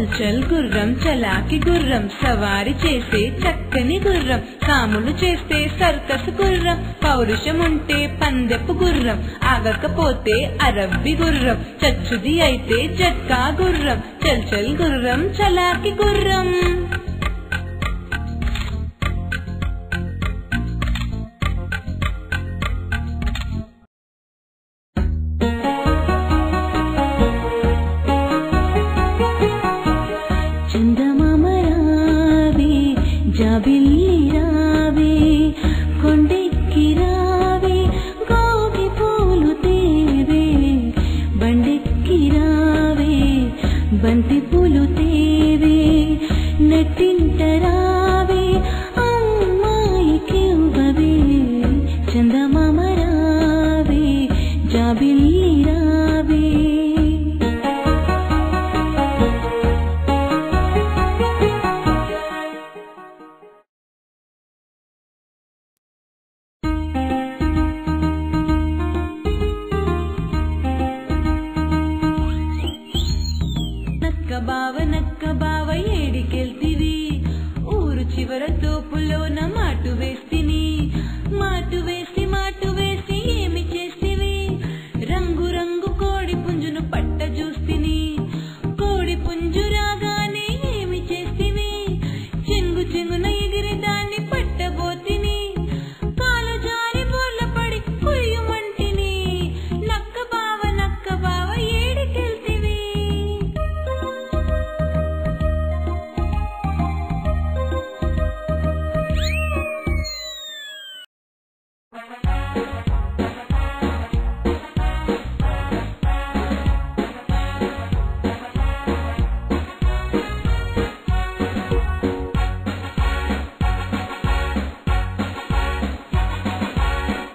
చల్ చల్ గుర్రం చలాకి గుర్రం సవారి చేసే చక్కని గుర్రం కాములు చేస్తే సర్కస్ గుర్రం పౌరుషం ఉంటే పందెపు గుర్రం ఆగకపోతే అరబ్బి గుర్రం చచ్చుది అయితే జట్కా గుర్రం చల్ చల్ గుర్రం చలాకి గుర్రం జాబిల్లి రావే కొండెక్కి రావే గోగి పూలు తేవే బండెక్కి రావే బంతి పూలు తేవే నెట్టింట రావే అమ్మాయికి ఇవ్వవే చందమామ రావే జాబిల్లి రావే నక్క బావ ఏడికెళ్తివి ఊరు చివర తోపులోన మాటు వేసి ఏమి చేస్తివి రంగు రంగు కోడి పుంజును పట్ట చూస్తిని కోడి పుంజు రాగానే ఏమి చేస్తివి చెంగు చెంగున ఎగిరి దాన్ని పట్టబోతిని కాలు జారి బోర్ల పడి కుయ్యమంటిని నక్క బావ ఏడికెళ్తివి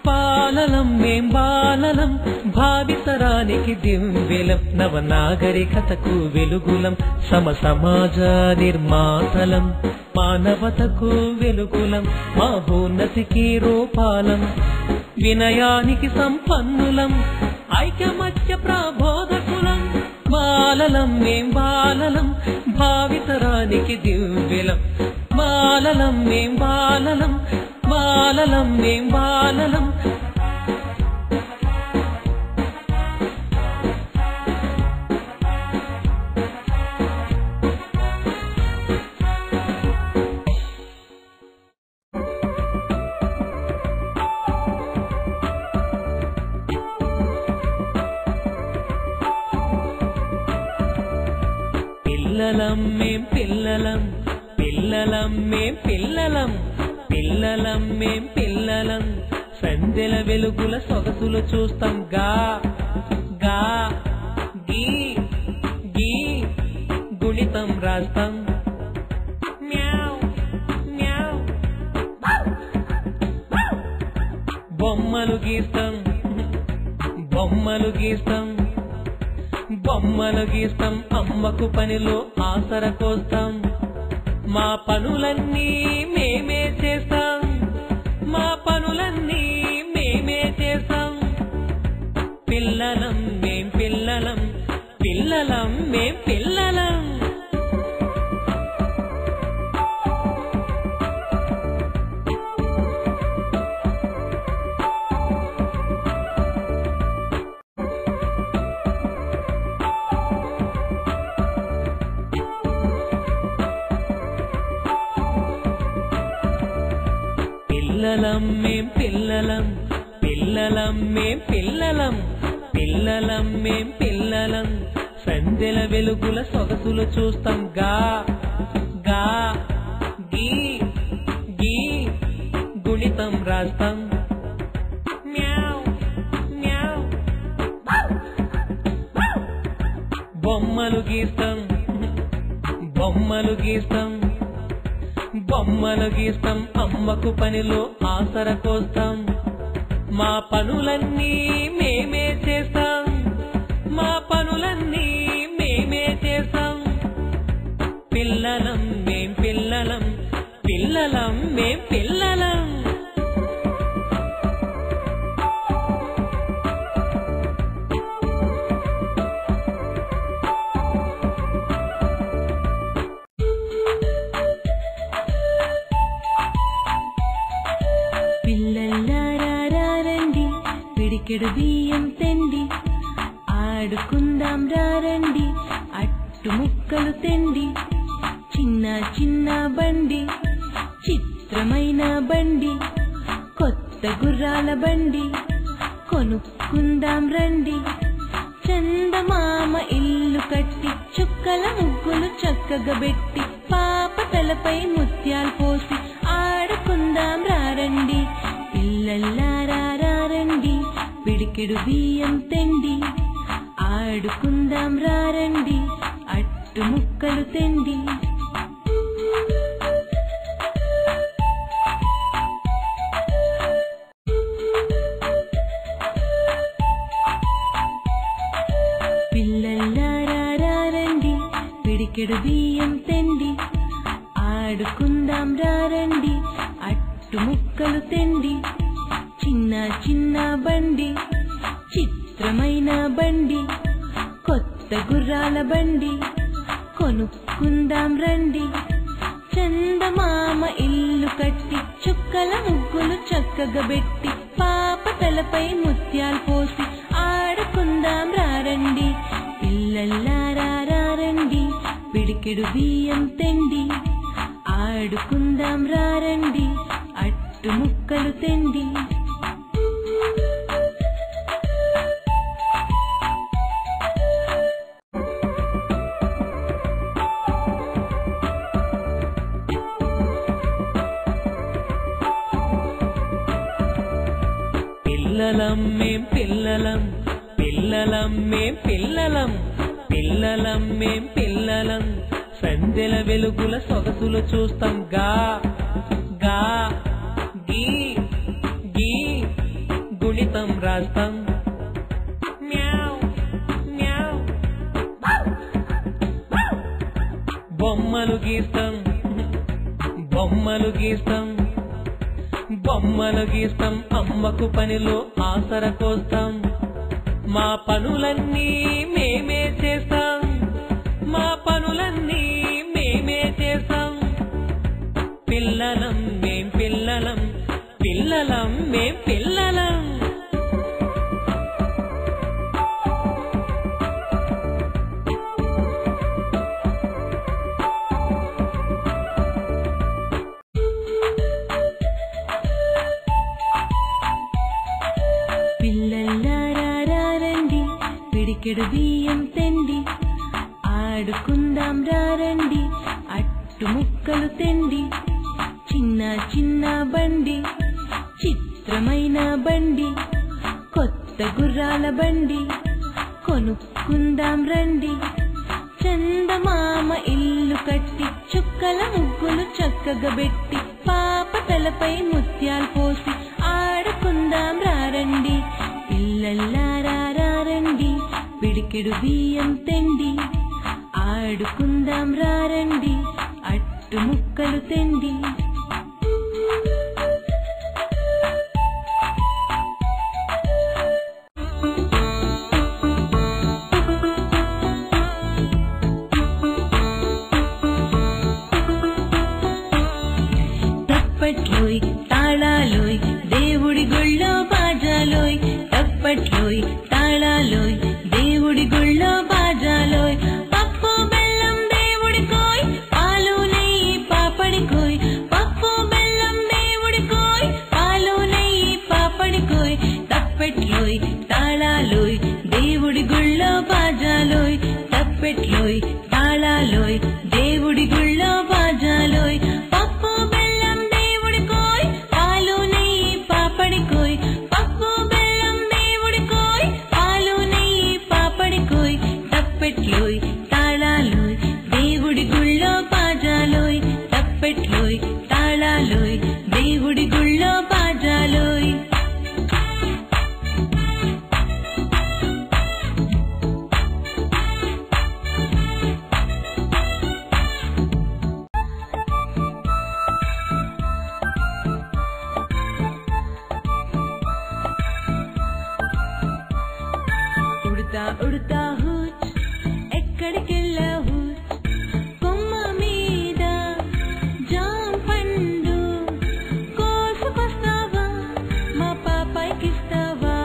బాలలం మేం బాలలం భావితరానికి దివ్వెలం నవనాగరికతకు వెలుగులం సమాజ నిర్మాతలం మానవతకు వెలుగులం మహోన్నతికి రూపాలం వినయానికి సంపన్నులం ఐకమత్య ప్రబోధకులం బాలలం మేం బాలలం భావితరానికి దివ్వెలం బాలలం మేం బాలలం బాలలం మేం బాలలం పిల్లలం మేం పిల్లలం పిల్లలం మేం పిల్లలం పిల్లలం మేం పిల్లలం సందెల వెలుగుల సొగసులు చూస్తాం గా గా గీ గీ గుణితం రాస్తాం మ్యావ్ మ్యావ్ బొమ్మలు గీస్తాం బొమ్మలు గీస్తాం బొమ్మలు గీస్తాం అమ్మకు పనిలో ఆసర కోస్తాం మా పనులన్నీ మేమే చేస్తాం మా పనులన్నీ మేమే చేస్తాం పిల్లలం మేం పిల్లలం పిల్లలం మేం పిల్లలం పిల్లలం మేం పిల్లలం పిల్లలం మేం పిల్లలం పిల్లలం మేం పిల్లలం సందెల వెలుగుల సొగసులు చూస్తాం గా గా గీ గీ గుణితం రాస్తాం మ్యావ్ మ్యావ్ బొమ్మలు గీస్తాం బొమ్మలు గీస్తాం బొమ్మలు గీస్తాం అమ్మకు పనిలో ఆసర కోస్తాం మా పనులన్నీ మేమే చేస్తాం మా పనులన్నీ మేమే చేస్తాం పిల్లలం మేం పిల్లలం పిల్లలం మేం పిల్లలం పిడికెడు బియ్యం తెండి ఆడుకుందాం రండి అట్టు ముక్కలు తెండి చిన్న చిన్న బండి చిత్రమైన బండి కొత్త గుర్రాల బండి కొనుక్కుందాం రండి చందమామ ఇల్లు కట్టి చుక్కల ముగ్గులు చక్కగా పెట్టి పాప తలపై ముత్యాలు పోసి ఆడుకుందాం రండి పిల్లల్లారా రండి పిడికెడు బియ్యం తెండి ఆడుకుందాం రండి అట్టు ముక్కలు తెండి పిల్లల్లారా రండి పిడికెడు బియ్యం తెండి ఆడుకుందాం రండి అట్టు ముక్కలు తెండి చిన్న చిన్న బండి చిత్రమైన బండి కొత్త గుర్రాల బండి కొనుక్కుందాం రండి చందమామ ఇల్లు కట్టి చుక్కల ముగ్గులు చక్కగా పెట్టి పాప తలపై ముత్యాలు పోసి ఆడుకుందాం రండి పిల్లల్లారా రండి పిడికెడు బియ్యం తెండి ఆడుకుందాం రండి అట్టు ముక్కలు తెండి పిల్లలం మేం పిల్లలం పిల్లలం మేం పిల్లలం పిల్లలం మేం పిల్లలం సందెల వెలుగుల సొగసులు చూస్తాం గా గా గీ గీ గుణితం రాస్తాం మ్యావ్ మ్యావ్ బొమ్మలు గీస్తాం బొమ్మలు గీస్తాం బొమ్మలు గీస్తాం అమ్మకు పనిలో ఆసర కోస్తాం మా పనులన్నీ మేమే చేస్తాం మా పనులన్నీ మేమే చేస్తాం పిల్లలం మేం పిల్లలం పిల్లలం మేం పిల్లలం పిడికెడు బియ్యం తెండి ఆడుకుందాం రండి అట్టు ముక్కలు తెండి చిన్న చిన్న బండి చిత్రమైన బండి కొత్త గుర్రాల బండి కొనుక్కుందాం రండి చందమామ ఇల్లు కట్టి చుక్కల ముగ్గులు చక్కగా పెట్టి పాప తలపై ముత్యాలు పోసి ఆడుకుందాం రండి పిల్లల్లారా రండి పిడికెడు బియ్యం తెండి ఆడుకుందాం రండి అట్టు ముక్కలు తెండి తప్పట్లోయ్ తాళాలోయ్ దేవుడి గుళ్ళో బాజాలోయ్ తప్పట్లోయ్ తాళాలోయ్ దేవుడి గుళ్ళో బాజాలోయ్ పప్పు బెల్లం దేవుడి కోయ్ పాలు నెయ్యి పాపడి కోయ్ పప్పు బెల్లం దేవుడి కోయ్ పాలు నెయ్యి పాపడి కోయ్ తప్పెట్లోయ్ తాళాలోయ్ దేవుడి గుళ్ళో బాజాలోయ్ తప్పెట్లోయ్ తాళాలోయ్ దేవుడి గుళ్ళో బాజాలోయ్ పప్పు బెల్లం దేవుడి కోయ్ పాలు నెయ్యి పాపడి కోయ్ పప్పు బెల్లం దేవుడి కోయ్ పాలు నెయ్యి పాపడి కోయ్ తప్పెట్లోయ్ తాళాలోయ్ దేవుడి గుళ్ళో బాజాలోయ్ తప్పెట్లోయ్ తాళాలోయ్ దేవుడి గుళ్ళో బాజాలోయ్ ఉడతా ఉడతా హూచ్ ఎక్కడికెళ్ళా హూచ్ కొమ్మ మీద జాం పండు కోసుకొస్తావా మా పాపాయికిస్తావా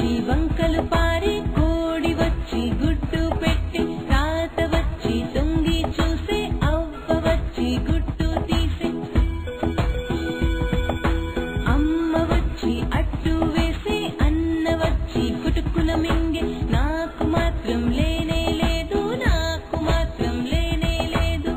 వచ్చి వంకలు పారి కోడి వచ్చి గుడ్డు పెట్టి తాత వచ్చి తొంగి చూసే అవ్వ వచ్చి గుడ్డు తీసి అమ్మ వచ్చి అట్టు వేసి అన్న వచ్చి కుటుకుల మింగే నాకు మాత్రం లేనే లేదు నాకు మాత్రం లేనే లేదు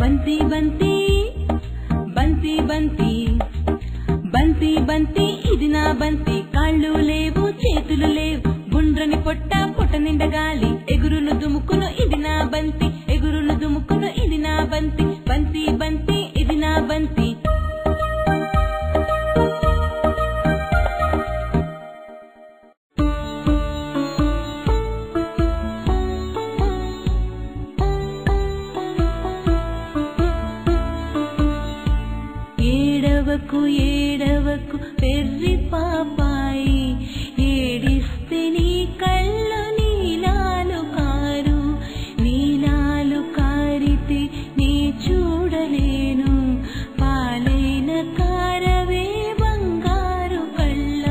బంతి బంతి బంతి బంతి బంతి బంతి ఇది నా బంతి కాళ్ళు లేవు చేతులు లేవు గుండ్రని పొట్ట పొట్ట నిండా గాలి ఎగురును దుముకును ఇది నా బంతి ఎగురును దుముకును ఇది నా బంతి బంతి బంతి ఇది నా బంతి ఏడవకు ఏడవకు పెర్రి పాపాయి ఏడిస్తే నీ కళ్ళు నీలాలు కారు నీలాలు కారితే నీ చూడలేను పాలైన కారవే బంగారు కళ్ళ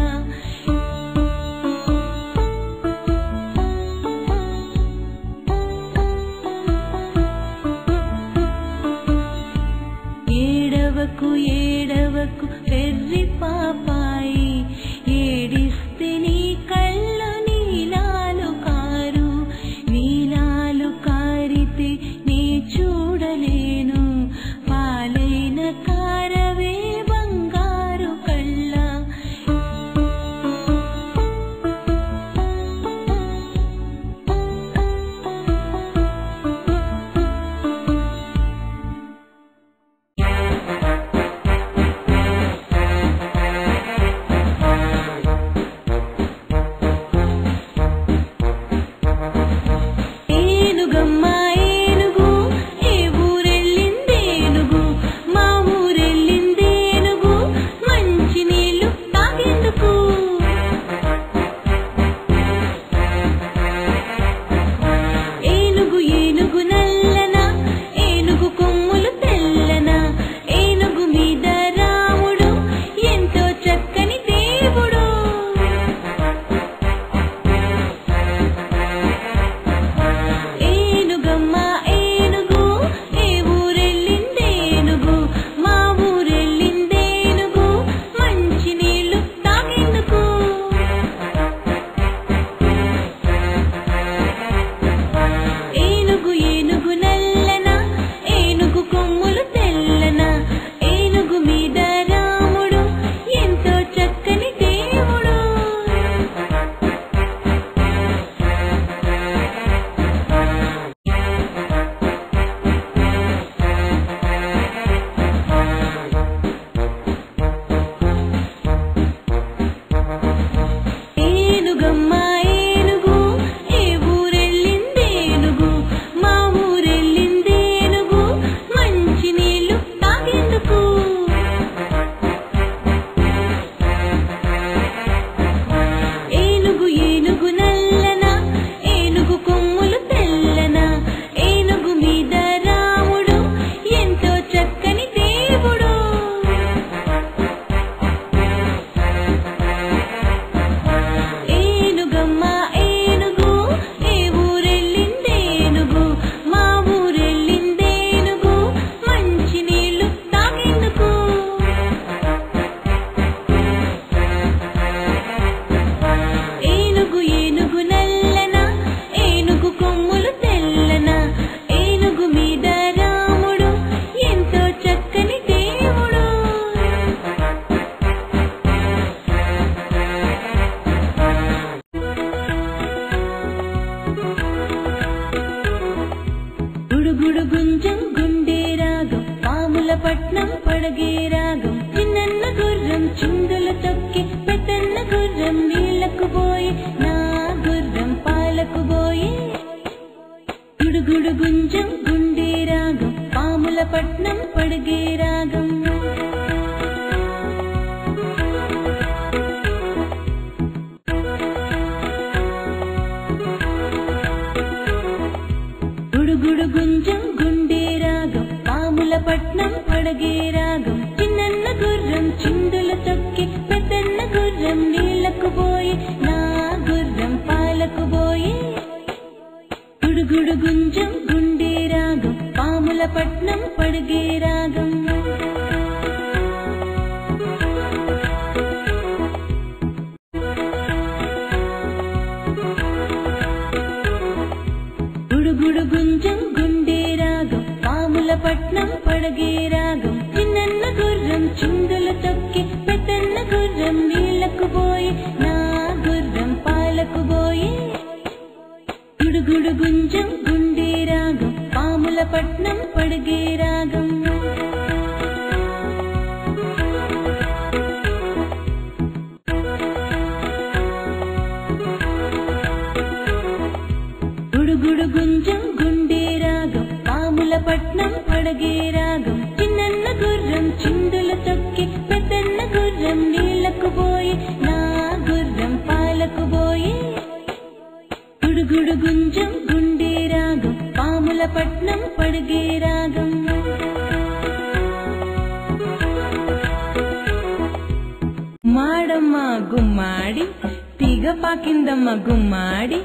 ఏడవకు ఏడవకు పెర్రి పాపాయి ఏడిస్తే నీ కళ్ళు నీలాలు కారు నీలాలు కారితే నీ చూడలేను పాలైన కారవే బంగారు కళ్ళ ఏనుగమ్మ ఏనుగు ఏ ఊరెళ్ళిందేనుగు మా ఊరెళ్ళిందేనుగు మంచి నీళ్లు తాగేందుకు ఏనుగు ఏనుగు నల్లన ఏనుగు కొమ్ములు తెల్లన ఏనుగు మీద రాముడు ఎంతో చక్కని దేవుడు ఏనుగమ్మ ఏనుగు ఏ ఊరెళ్ళిందేనుగు మా ఊరెళ్ళిందేనుగు మంచి నీళ్లు తాగేందుకు ఏనుగు ఏనుగు నల్లన ఏనుగు కొమ్ములు తెల్లన ఏనుగు మీద రాముడు ఎంతో చక్కని దేవుడు ఏనుగమ్మ ఏనుగు ఏ ఊరెళ్ళిందేనుగు మా ఊరెళ్ళిందేనుగు మంచి నీళ్లు తాగేందుకు ఏనుగు ఏనుగు నల్లన ఏనుగు కొమ్ములు తెల్లన ఏనుగు మీద రాముడు ఎంతో చక్కని దేవుడు ఏనుగమ్మ ఏనుగు ఏ ఊరెళ్ళిందేనుగు మా ఊరెళ్ళిందేనుగు మంచి నీళ్లు తాగేందుకు ఏనుగు ఏనుగు నల్లన ఏనుగు కొమ్ములు తెల్లన ఏనుగు మీద రాముడు ఎంతో చక్కని దేవుడు గుడుగుడు గుంజం గుండె రాగం పాముల పట్నం పడగే రాగం చిన్న గుర్రం చిందులు తొక్కి పెద్దన్న గుర్రం నీళ్లకు పోయి నా గుర్రం పాలకు పోయి గుడుగుడు గుంజం గుండె రాగం పాముల పట్నం పడగే రాగం గుడుగుడు గుంజం గుండె రాగం పాముల పట్నం పడగే రాగం చిన్నన్న గుర్రం చిందులు తొక్కి పెద్దన్న గుర్రం నీళ్లకు పోయి నా గుర్రం పాలకు పోయి గుడుగుడు గుంజం గుండె రాగం పాముల పట్నం పడగే రాగం గుడుగుడు గుంజం గుండె రాగం పాముల పట్నం పడగే రాగం చిన్నన్న గుర్రం చిందులు తొక్కి పెద్దన్న గుర్రం నీళ్లకు పోయి నా గుర్రం పాలకు పోయి గుడుగుడు గుంజం గుండె రాగం పాముల పట్నం పడగే రాగం గుడుగుడు గుంజం గుండె రాగం పాముల పట్నం పడగే రాగం చిన్నన్న గుర్రం చిందులు తొక్కి పెద్దన్న గుర్రం నీళ్లకు పోయి నా గుర్రం పాలకు పోయి గుడుగుడు గుంజం గుండె రాగం పాముల పట్నం పడగే రాగం మాడమ్మ గుమ్మాడి తీగ పాకిందమ్మ గుమ్మాడి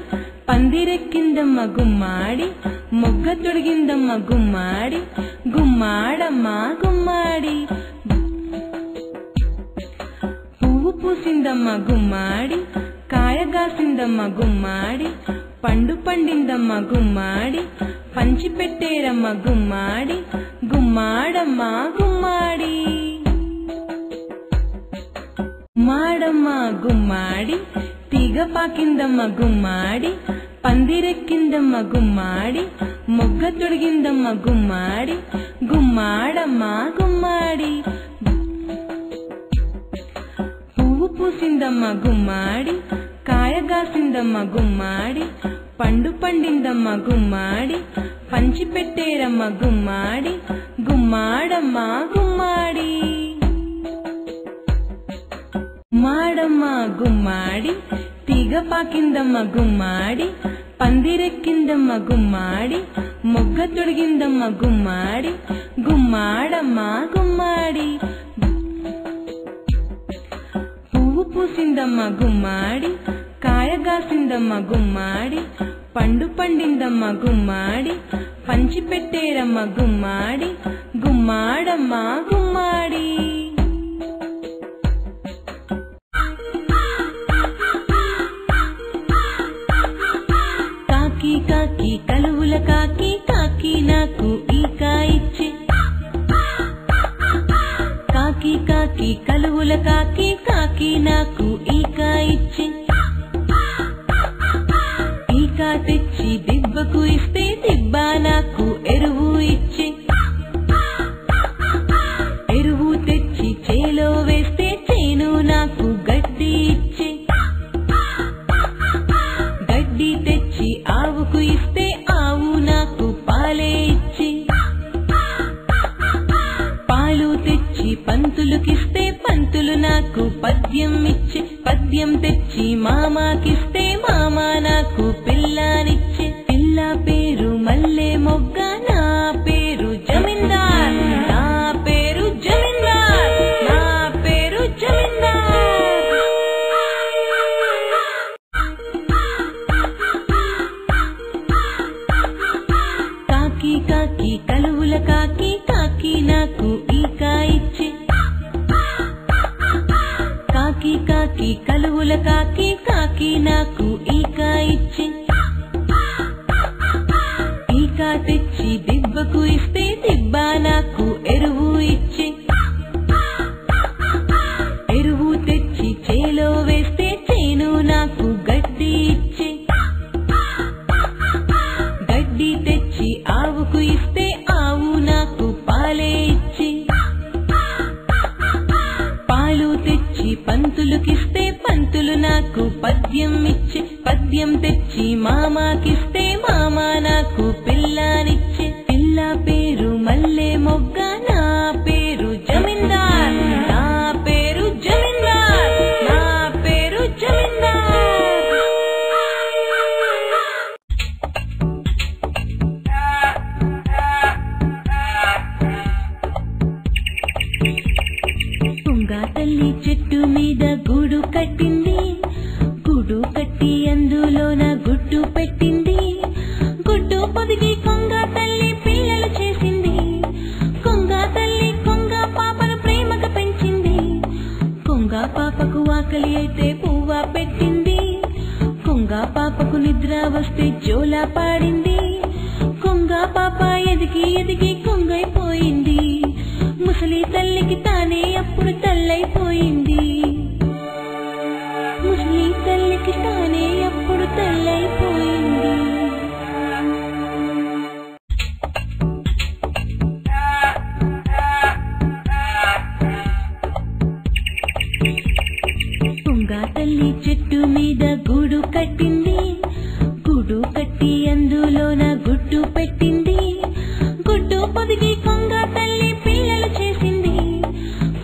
పందిరెక్కిందమ్మ గుమ్మాడి మొగ్గ తొడిగిందమ్మ గుమ్మాడి గుమ్మాడమ్మ గుమ్మాడి పువ్వు పూసిందమ్మ గుమ్మాడి కాయగాసిందమ్మ గుమ్మాడి పండు పండిందమ్మ గుమ్మాడి పంచి పెట్టేరమ్మ గుమ్మాడి గుమ్మాడమ్మ గుమ్మాడి మాడమ్మ గుమ్మాడి తీగ పాకిందమ్మ గుమ్మాడి పందిరెక్కిందమ్మ గుమ్మాడి మొగ్గ తొడిగిందమ్మ గుమ్మాడి గుమ్మాడమ్మ గుమ్మాడి పువ్వు పూసిందమ్మ గుమ్మాడి కాయగాసిందమ్మ గుమ్మాడి పండు పండిందమ్మ గుమ్మాడి పంచి పెట్టేరమ్మ గుమ్మాడి గుమ్మాడమ్మ గుమ్మాడి మాడమ్మ గుమ్మాడి తీగ పాకిందమ్మ గుమ్మాడి పందిరెక్కిందమ్మ గుమ్మాడి మొగ్గ తొడిగిందమ్మ గుమ్మాడి గుమ్మాడమ్మ గుమ్మాడి పువ్వు పూసిందమ్మ గుమ్మాడి కాయగాసిందమ్మ గుమ్మాడి పండు పండిందమ్మ గుమ్మాడి పంచి పెట్టేరమ్మ గుమ్మాడి గుమ్మాడమ్మ గుమ్మాడి కాకి కాకి కలువుల కాకి కాకి నాకు ఈకా ఇచ్చి కాకి కాకి కలువుల కాకి కాకి నాకు ఈకా ఇచ్చి ఈకా తెచ్చి దిబ్బకు ఇస్తే దిబ్బ నాకు ఎరువు ఇచ్చి ఎరువు తెచ్చి చేలో వేస్తే చేను నాకు గడ్డి ఇచ్చి గడ్డి తెచ్చి ఆవుకు ఇస్తే ఆవు నాకు పాలే ఇచ్చి పాలు తెచ్చి పంతులుకిస్తే పంతులు నాకు పద్యం ఇచ్చి పద్యం తెచ్చి మామాకిస్తే మామ నాకు పిల్లానిచ్చి పిల్ల పేరు మల్లె మొగ్గ నా పేరు జమీందార్ నా పేరు జమీందార్ నా పేరు జమీందార్ కాకి కాకి కలువుల కాకి కాకి నాకు ఈకా ఇచ్చి కాకి కాకి కలువుల కాకి కాకి నాకు ఈకా ఇచ్చి ఈకా తెచ్చి దిబ్బకు ఇస్తే దిబ్బ నాకు ఎరువు ఇచ్చి ఎరువు తెచ్చి చేలో వేస్తే చేను నాకు గడ్డి ఇచ్చి గడ్డి తెచ్చి ఆవుకు ఇస్తే ఆవు నాకు పాలే ఇచ్చి పాలు తెచ్చి పంతులుకిస్తే పంతులు నాకు పద్యం ఇచ్చి పద్యం తెచ్చి మామాకిస్తే మామ నాకు పిల్లానిచ్చి పిల్ల పేరు మల్లె మొగ్గ నా పేరు జమీందార్ నా పేరు జమీందార్ నా పేరు జమీందార్ పెట్టింది గుడ్డు పొదిగి కొంగ తల్లి పిల్లలు చేసింది కొంగ తల్లి కొంగ పాపను ప్రేమగా పెంచింది కొంగ పాపకు ఆకలి అయితే పువ్వ పెట్టింది కొంగ పాపకు నిద్ర వస్తే జోలా పాడింది కొంగ పాప ఎదిగి ఎదిగి కొంగైపోయింది ముసలి తల్లికి తానే అప్పుడు తల్లైపోయింది ముసలి తల్లికి తానే అప్పుడు తల్లైపోయింది కొంగ తల్లి చెట్టు మీద గూడు కట్టింది గూడు కట్టి అందులోన గుడ్డు పెట్టింది గుడ్డు పొదిగి కొంగ తల్లి పిల్లలు చేసింది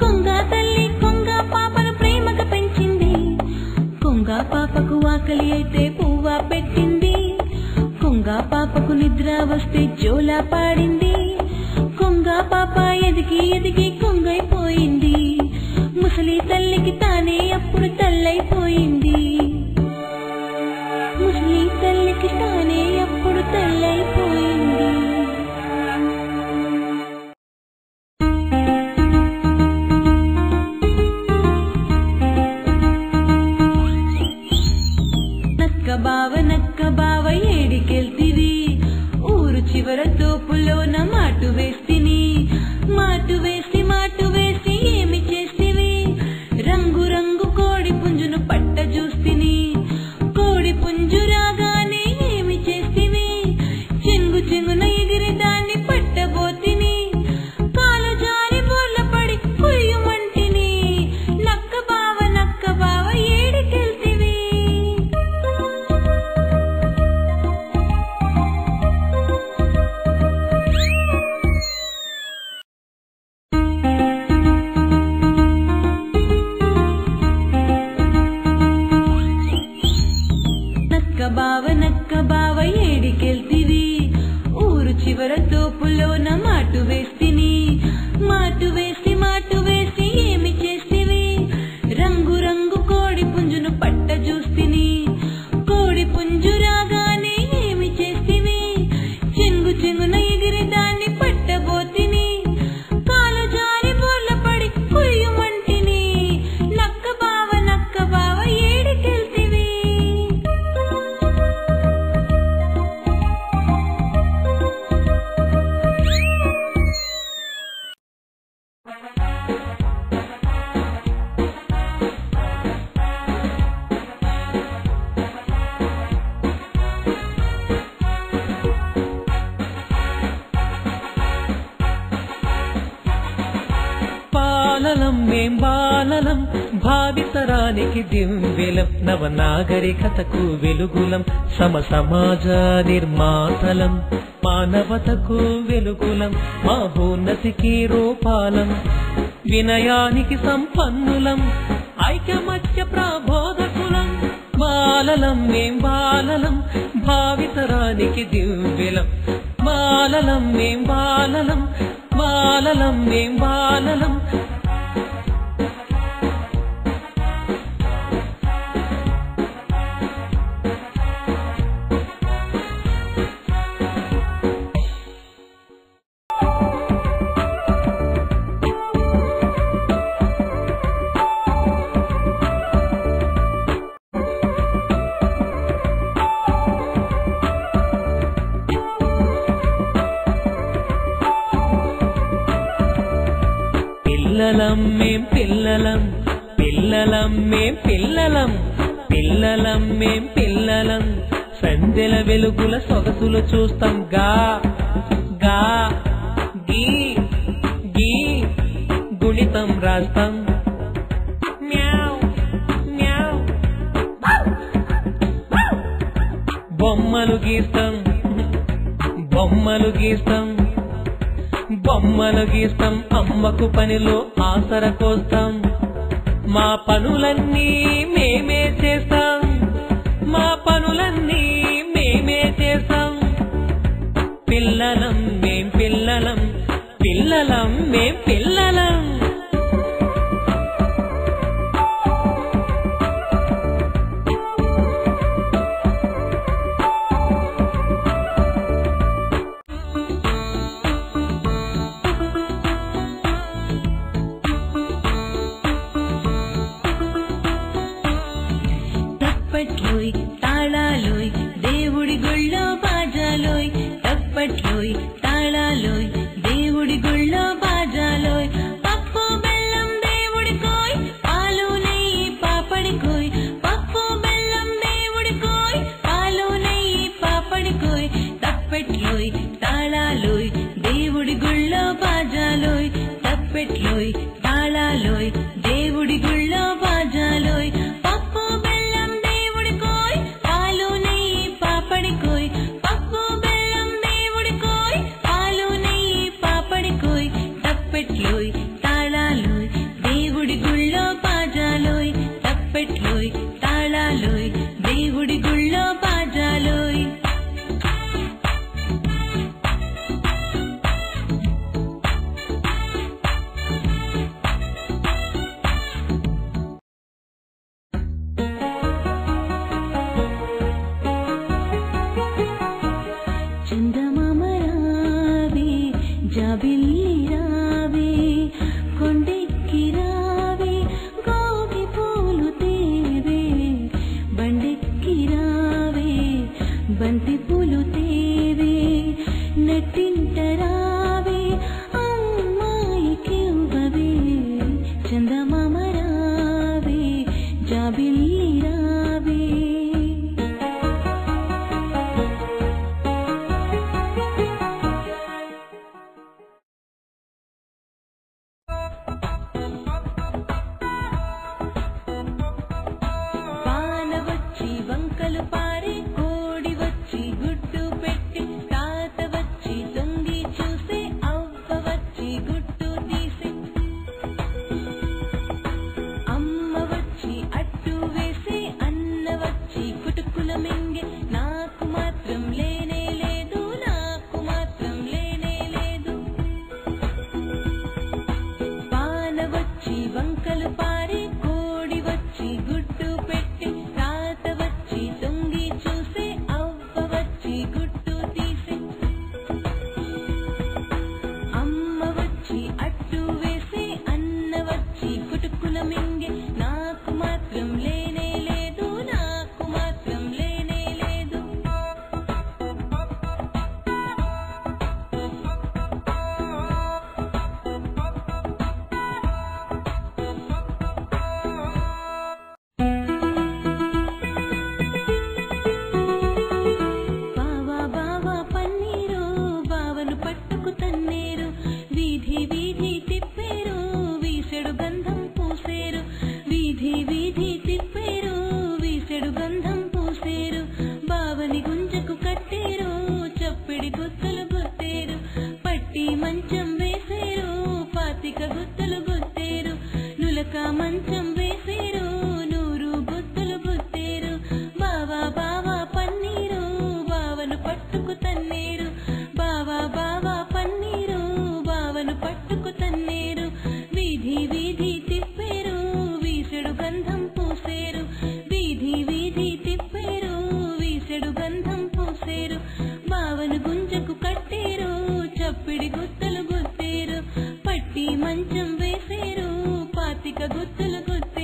కొంగ తల్లి కొంగ పాపను ప్రేమగా పెంచింది కొంగ పాపకు ఆకలి అయితే పువ్వ పెట్టింది కొంగ పాపకు నిద్ర వస్తే జోలా పాడింది కొంగ పాప ఎదిగి ఎదిగి కొంగైపోయింది ముసలి తల్లికి తానే అప్పుడు తల్లైపోయింది ముసలి తల్లికి తానే అప్పుడు తల్లైపోయింది నక్క బావ ఏడికెళ్తివి ఊరు చివర తోపులోన మాటు వేస్తిని మాటు వేసి ఏమి చేస్తివి రంగు రంగు కోడి పుంజును పట్ట చూస్తిని కోడి పుంజు రాగానే ఏమి చేస్తివి చెంగు చెంగున ఎగిరి దాన్ని పట్టబోతిని కాలు జారి బోర్ల పడి కుయ్యమంటిని నక్క బావ ఏడికెళ్తివి నక్క బావ ఏడికెళ్తివి ఊరు చివర తోపులోన మాటు వేస్తిని మాటు వేసి ఏమి చేస్తివి రంగు రంగు కోడి పుంజును పట్ట చూస్తిని కోడి పుంజు రాగానే ఏమి చేస్తివి చెంగు చెంగున ఎగిరి దాన్ని పట్టబోతిని కాలు జారి బోర్ల పడి కుయ్యమంటిని నక్క బావ ఏడికెళ్తివి బాలలం మేం బాలలం భావితరానికి దివ్యలం నవనాగరికతకు వెలుగులం సమాజ నిర్మాతలం మానవతకు వెలుగులం మహోన్నతికి రూపాలం వినయానికి సంపన్నులం ఐకమత్య ప్రబోధకులం బాలలం మేం బాలలం భావితరానికి దివ్యలం బాలలం మేం బాలలం మేం బాలలం పిల్లలం మేం పిల్లలం పిల్లలం మేం పిల్లలం పిల్లలం మేం పిల్లలం సందెల వెలుగుల సొగసులు చూస్తాం గా గా గీ గీ గుణితం రాస్తాం మ్యావ్ మ్యావ్ బొమ్మలు గీస్తాం బొమ్మలు గీస్తాం బొమ్మలు గీస్తాం అమ్మకు పనిలో ఆసర కోస్తాం మా పనులన్నీ మేమే చేస్తాం మా పనులన్నీ మేమే చేస్తాం పిల్లలం మేం పిల్లలం పిల్లలం మేం పిల్లలం తప్పట్లోయ్ తాళాలోయ్ దేవుడి గుళ్ళో బాజాలోయ్ తప్పట్లోయ్ తాళాలోయ్ దేవుడి గుళ్ళో బాజాలోయ్ పప్పు బెల్లం దేవుడికోయ్ పాలు నెయ్యి పాపడికోయ్ పప్పు బెల్లం దేవుడికోయ్ పాలు నెయ్యి పాపడికోయ్ తప్పట్లోయ్ తాళాలోయ్ దేవుడి గుళ్ళో బాజాలోయ్ తప్పట్లోయ్ తాళాలోయ్ దేవుడి గుళ్ళో బాజాలోయ్ పప్పు బెల్లం దేవుడికోయ్ పాలు నెయ్యి పాపడికోయ్ పప్పు బెల్లం దేవుడికోయ్ పాలు నెయ్యి పాపడికోయ్ తప్పెట్లోయ్ తాళాలోయ్ దేవుడి గుళ్ళో బాజాలోయ్ తప్పెట్లోయ్ తాళాలోయ్ దేవుడి గుళ్ళో బాజాలోయ్ జాబిల్లి రావే కొండెక్కి రావే గోగి పూలు తేవే బండెక్కి రావే బంతి పూలు తేవే నెట్టింట రావే అమ్మాయికి ఇవ్వవే చందమామ రావే జాబిల్లి రావే వంకలు పారే కోడి వచ్చి గుడ్డు పెట్టి తాత వచ్చి దొంగి చూసే అవ్వ వచ్చి గుడ్డు తీసే అమ్మ వచ్చి అట్టు వేసే అన్న వచ్చి కుటుకుల మింగే నాకు మాత్రం లేనే లేదు నాకు మాత్రం లేనే లేదు పాన వచ్చి వంకలు పారే కోడి వచ్చి గుడ్డు పెట్టి దొంగి చూసే అవ్వ వచ్చి గుట్టు తీసే అమ్మ వచ్చి అట్టు వేసే అన్న వచ్చి కుటుకుల మింగే నాకు మాత్రం లేనే లేదు నాకు మాత్రం లేనే లేదు వీధి వీధి తిప్పేరు వీసెడు గంధం పూసేరు వీధి వీధి తిప్పేరు వీసెడు గంధం పూసేరు బావని గుంజకు కట్టేరు చప్పిడి గుత్తలు గుత్తేరు పట్టి మంచం వేసేరు పాతిక గుత్తలు గుత్తేరు నులక మంచం వేసేరు 100 గుత్తలు గుత్తేరు బావా బావా పన్నీరు బావను పట్టుకు తన్నేరు బావా బావా పన్నీరు బావను పట్టుకు తన్నేరు వీధి వీధి తిప్పేరు వీసెడు గంధం పూసేరు వీధి వీధి తిప్పేరు వీసెడు గంధం పూసేరు బావను గుంజకు కట్టేరు చప్పిడి గుత్తలు గుత్తేరు పట్టి మంచం వేసేరు పాతిక గుత్తలు గుత్తేరు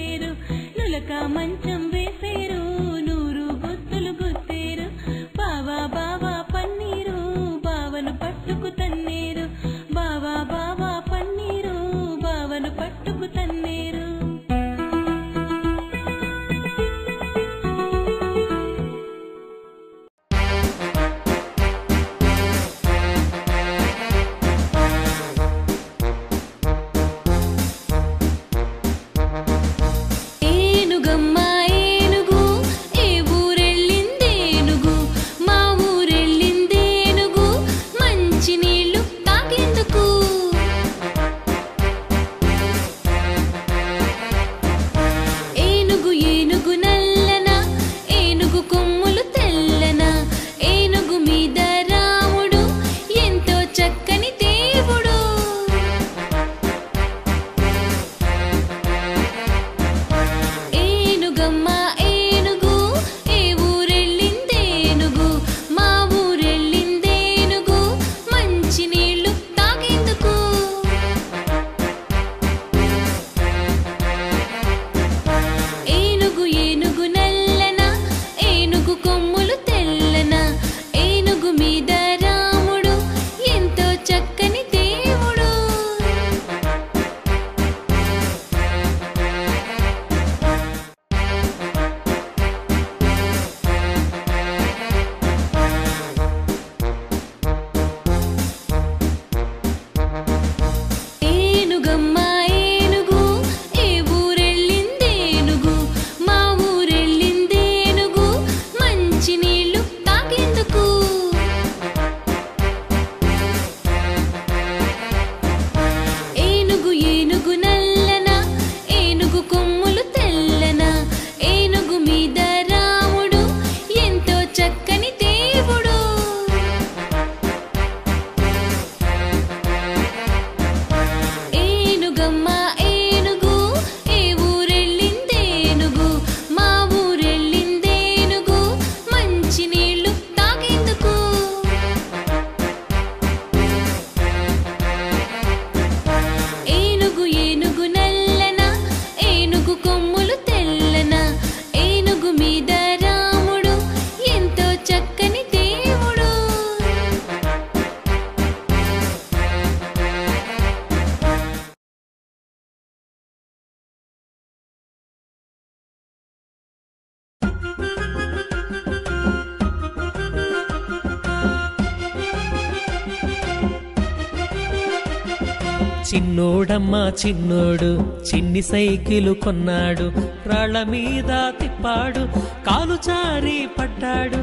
చిన్నోడమ్మా చిన్నోడు చిన్ని సైకిలు కొన్నాడు, రాళ్ల మీద తిప్పాడు, కాలు జారి పడ్డాడు,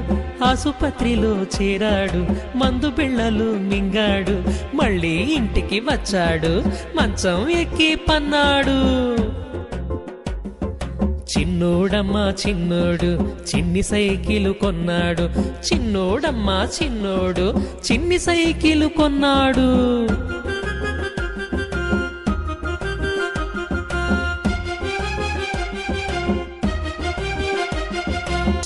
ఆసుపత్రిలో చేరాడు, మందు బిళ్ళలు మింగాడు, మళ్ళీ ఇంటికి వచ్చాడు, మంచం ఎక్కి పన్నాడు. చిన్నోడమ్మా చిన్నోడు చిన్ని సైకిలు కొన్నాడు, చిన్నోడమ్మా చిన్నోడు చిన్ని సైకిలు కొన్నాడు.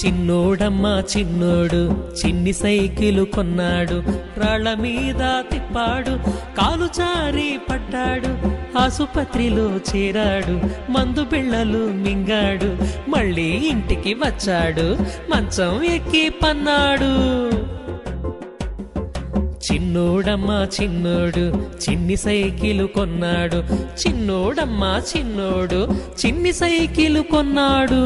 చిన్నోడమ్మా చిన్నోడు చిన్ని సైకిలు కొన్నాడు, రాళ్ల మీద తిప్పాడు, కాలు జారి పడ్డాడు, ఆసుపత్రిలో చేరాడు, మందు బిళ్ళలు మింగాడు, మళ్ళీ ఇంటికి వచ్చాడు, మంచం ఎక్కి పన్నాడు. చిన్నోడమ్మా చిన్నోడు చిన్ని సైకిలు కొన్నాడు, చిన్నోడమ్మా చిన్నోడు చిన్ని సైకిలు కొన్నాడు.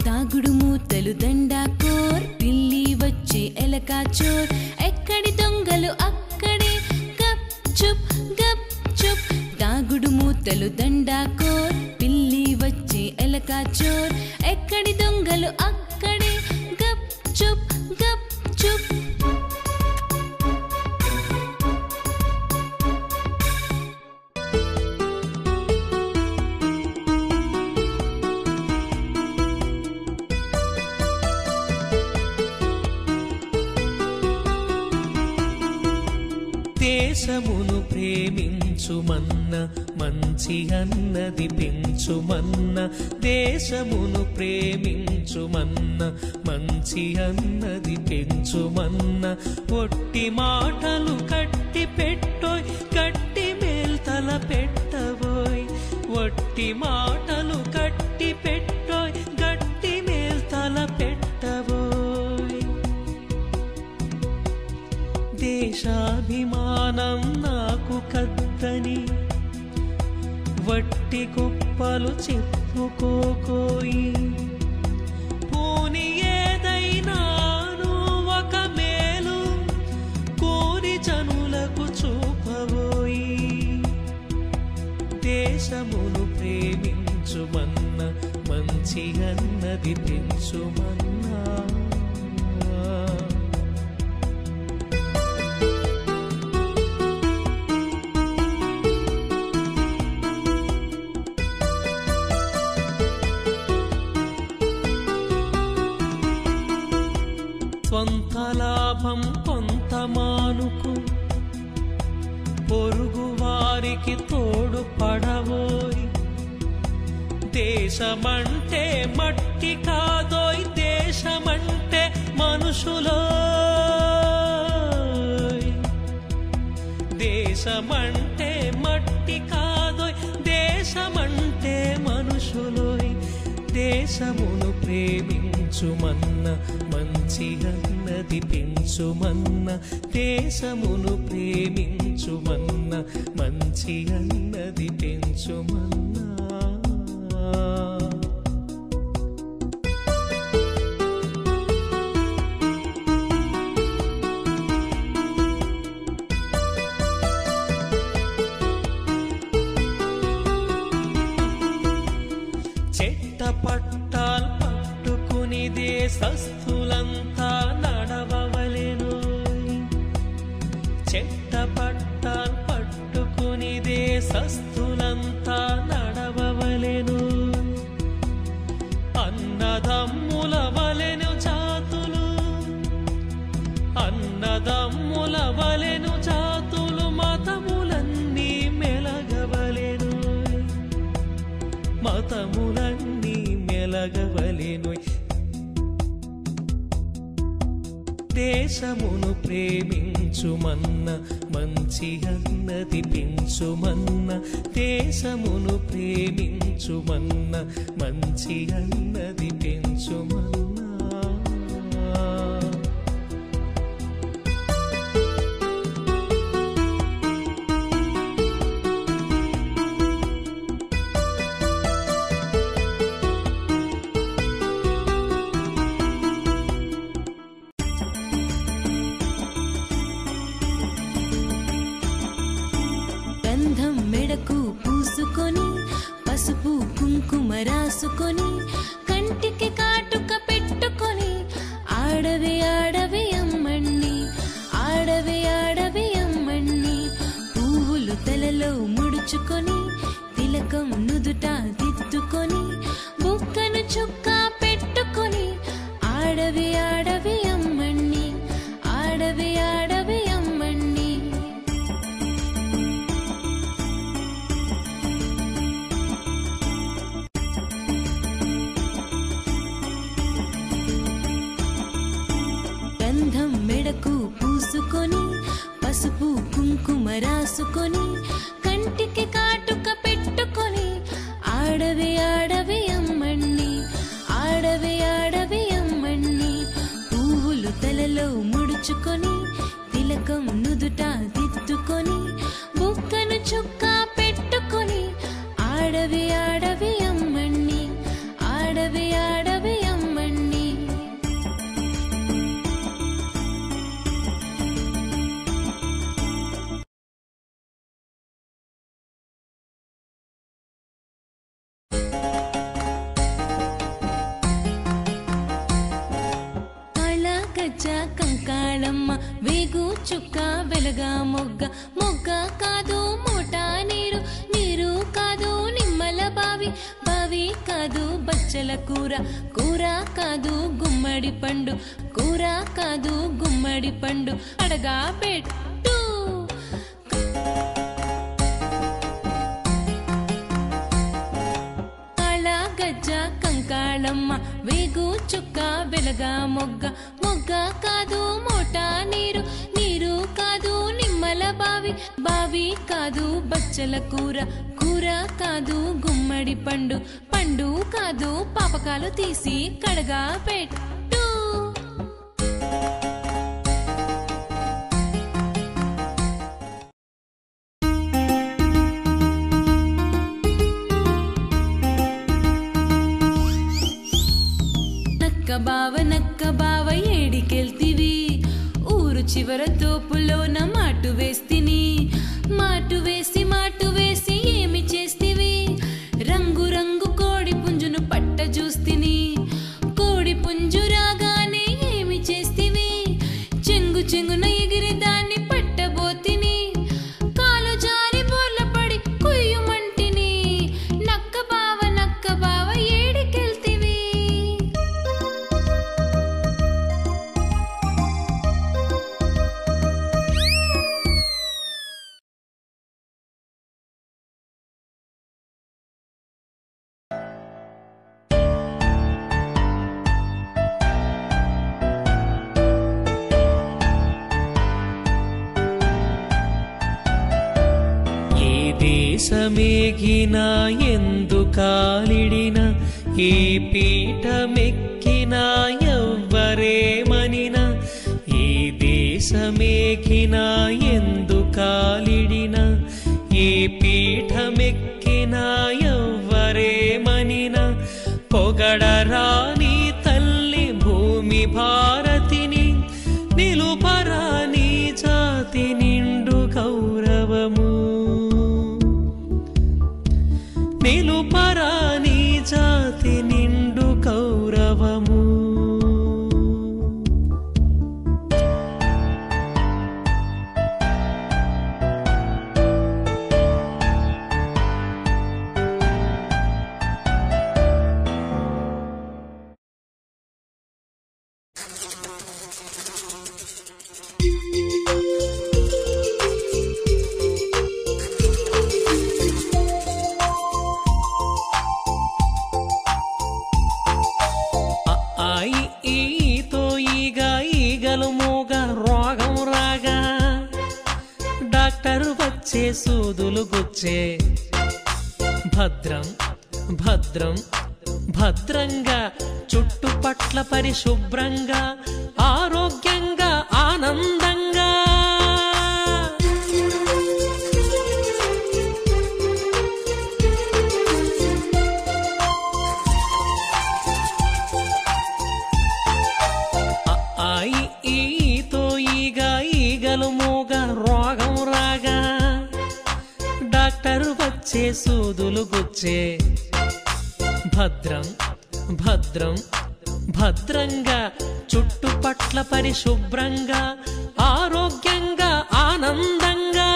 తాగుడు మూతలు దండాకోర్, పిల్లి వచ్చే ఎలకా చోర్, ఎక్కడి దొంగలు అక్కడే గప్ చుప్ గప్ చుప్. తాగుడు మూతలు దండాకోర్, పిల్లి వచ్చే ఎలకా చోర్, ఎక్కడి దొంగలు అక్కడే గప్ చుప్ గప్ చుప్. దేశమును ప్రేమించుమన్న మంచి అన్నది పెంచుమన్న, దేశమును ప్రేమించుమన్న మంచి అన్నది పెంచుమన్న, ఒట్టి మాటలు కట్టి పెట్టోయ్ గట్టి మేల్తల పెట్టబోయ్, ఒట్టి మాటలు కట్టి పెట్టోయ్ గట్టి మేల్తల పెట్టబోయ్. దేశాభిమానం నాకు కద్దని వట్టి గొప్పలు చెప్పుకోకోయి, పోని ఏదైనాను ఒక మేలు కోరి జనులకు చూపబోయి. దేశమును ప్రేమించుమన్న మంచి అన్నది పెంచుమన్నా. స్వంత లాభం కొంత మానుకు, పొరుగు వారికి తోడు పడవోయ్. దేశమంటే మట్టి కాదోయ్, దేశమంటే మనుషులోయ్. దేశమంటే మట్టి కాదోయ్, దేశమంటే మనుషులోయ్. దేశమును ప్రేమించుమన్న మంచి అన్నది పెంచుమన్న, దేశమును ప్రేమించుమన్న మంచి అన్నది పెంచుమన్నా. చెట్ట పట్టాల్ పట్టుకుని దేశస్థులంతా నడవవలెను, చెట్ట పట్టాల్ పట్టుకుని దేశస్థులంతా నడవవలెను. అన్నదమ్ముల వలెను జాతులు, అన్నదమ్ముల వలెను జాతులు, మతములన్నీ మెలగవలెను, మతములన్నీ మెలగవలెను. దేశమును ప్రేమించుమన్న మంచి అన్నది పెంచుమన్న, దేశమును ప్రేమించుమన్న మంచి అన్నది పెంచుమన్నా. ముడుచుకొని కంటికి కాటుక పెట్టుకొని ఆడవే ఆడవే అమ్మణ్ణి ఆడవే ఆడవే అమ్మణ్ణి పువ్వులు తలలో ముడుచుకొని తిలకం నుదుట దిద్దుకొని బుక్కను చుక్క పెట్టుకొని ఆడవే ఆడవే అమ్మణ్ణి ఆడవే ఆడవే అమ్మణ్ణి గంధం మెడకు పూసుకొని పసుపు కుంకుమ రాసుకొని కంటికి కాటుక పెట్టుకొని ఆడవే ఆడవే అమ్మణ్ణి ఆడవే ఆడవే అమ్మణ్ణి పువ్వులు తలలో ముడుచుకొని తిలకం నుదుట దిద్దుకొని బుక్కను చుక్క పెట్టుకొని ఆడవే ఆడవే అమ్మణ్ణి ఆడవే ఆడవే అమ్మణ్ణి గజ్జ కంకాళమ్మ వేగు చుక్క వెలగా మొగ్గ మొగ్గ కాదు మోటా నీరు నీరు కాదు నిమ్మల బావి బావి కాదు బచ్చల కూర కూర కాదు గుమ్మడి పండు కూర కాదు గుమ్మడి పండు అడగా పెట్టు గజ్జ కంకాళమ్మ వేగు చుక్క వెలగా మొగ్గ మొగ్గ కాదు మోటా నీరు నీరు కాదు నిమ్మల బావి బావి కాదు బచ్చల కూర కూర కాదు గుమ్మడి పండు పండు కాదు పాపకాలు తీసి కడగా పెట్టు నక్క బావ ఏడికెళ్తివి ఊరు చివర తోపులోన మాటు వేస్తిని మాటు వేసి ఏమి చేస్తివి రంగు రంగు కోడి పుంజును పట్ట చూస్తిని కోడి పుంజు రాగానే ఏమి చేస్తివి చెంగు చెంగున ఎగిరి దాన్ని పట్టబోతిని కాలు జారి బోర్ల పడి కుయ్యుమంటిని నక్క బావ ఏడికెళ్తివి దేశమేగిన ఎందు కాలిడిన ఈ పీఠమెక్కిన ఎవ్వరేమనిన ఈ దేశమేగిన ఎందు కాలిడిన ఈ పీఠమెక్కిన ఎవ్వరేమనిన పొగడరాని తల్లి భూమి భారతిని నిలుపరాని జాతి నిండు గౌరవము నిలుపరాని జాతి నిండు గౌరవము సూదులు గుచ్చే భద్రం భద్రం భద్రంగా చుట్టుపట్ల పరిశుభ్రంగా ఆరోగ్యంగా ఆనందంగా ఈతో ఈగలు మూగ రోగం రాగా డాక్టరు వచ్చే సూదులు గుచ్చే భద్రం భద్రం భద్రంగా చుట్టుపట్ల పరిశుభ్రంగా ఆరోగ్యంగా ఆనందంగా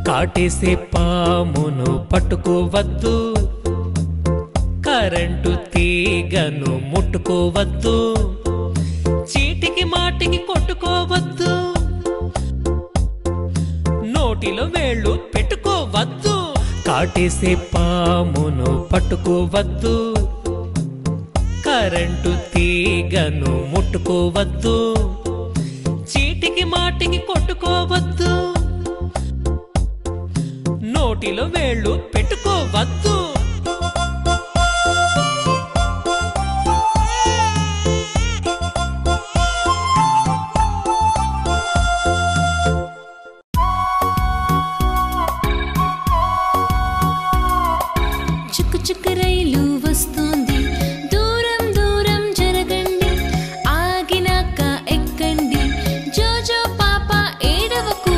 కాటేసే పామును పట్టుకోవద్దు, కరెంటు తీగను ముట్టుకోవద్దు, చీటికి మాటికి కొట్టుకోవద్దు, నోటిలో వేళ్ళు పెట్టుకోవద్దు. కాటేసే పామును పట్టుకోవద్దు, కరెంటు తీగను ముట్టుకోవద్దు, చీటికి మాటికి కొట్టుకోవద్దు, నోటిలో వేళ్ళు పెట్టుకోవద్దు. చుక్కు చుక్కు రైలు వస్తుంది, దూరం దూరం జరగండి, ఆగినాక ఎక్కండి, జోజో పాప ఏడవకు,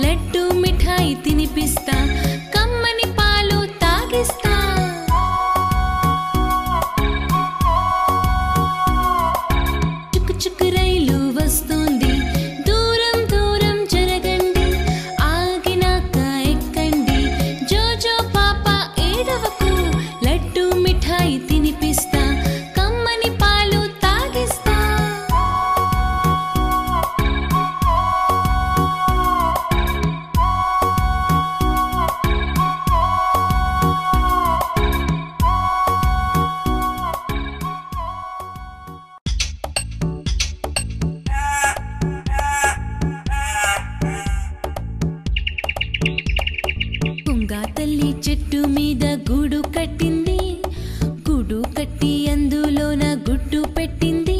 లడ్డు మిఠాయి తినిపిస్తా, కమ్మని పాలు తాగిస్తా. చుక్కు చుక్కు రైలు వస్తుంది, దూరం దూరం జరగండి, ఆగినాక ఎక్కండి, జోజో పాప ఏడవకు, లడ్డు మిఠాయి తినిపిస్తా, కమ్మని పాలు తాగిస్తా. కుంగా తల్లి చెట్టు మీద గూడు కట్టింది, గూడు కట్టి అందులోన గుడ్డు పెట్టింది,